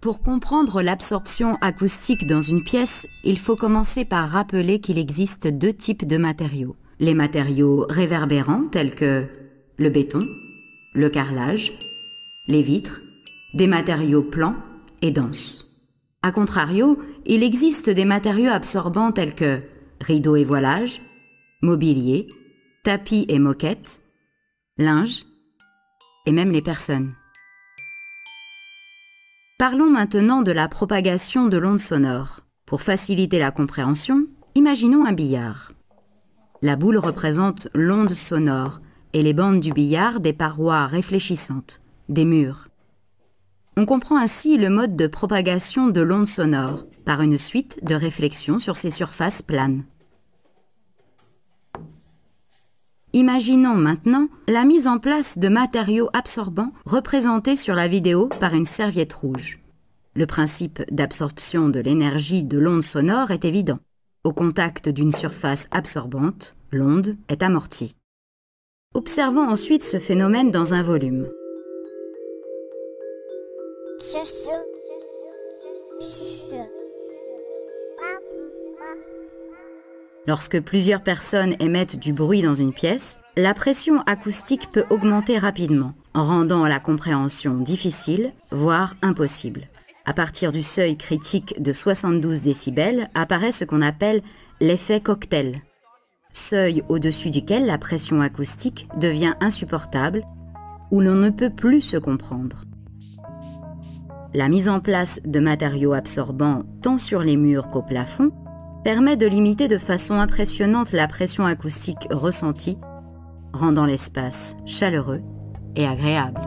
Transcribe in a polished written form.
Pour comprendre l'absorption acoustique dans une pièce, il faut commencer par rappeler qu'il existe deux types de matériaux. Les matériaux réverbérants tels que le béton, le carrelage, les vitres, des matériaux plans et denses. A contrario, il existe des matériaux absorbants tels que rideaux et voilages, mobilier, tapis et moquettes, linge et même les personnes. Parlons maintenant de la propagation de l'onde sonore. Pour faciliter la compréhension, imaginons un billard. La boule représente l'onde sonore et les bandes du billard des parois réfléchissantes, des murs. On comprend ainsi le mode de propagation de l'onde sonore par une suite de réflexions sur ces surfaces planes. Imaginons maintenant la mise en place de matériaux absorbants représentés sur la vidéo par une serviette rouge. Le principe d'absorption de l'énergie de l'onde sonore est évident. Au contact d'une surface absorbante, l'onde est amortie. Observons ensuite ce phénomène dans un volume. Lorsque plusieurs personnes émettent du bruit dans une pièce, la pression acoustique peut augmenter rapidement, en rendant la compréhension difficile, voire impossible. À partir du seuil critique de 72 décibels apparaît ce qu'on appelle l'effet cocktail, seuil au-dessus duquel la pression acoustique devient insupportable, où l'on ne peut plus se comprendre. La mise en place de matériaux absorbants tant sur les murs qu'au plafond permet de limiter de façon impressionnante la pression acoustique ressentie, rendant l'espace chaleureux et agréable.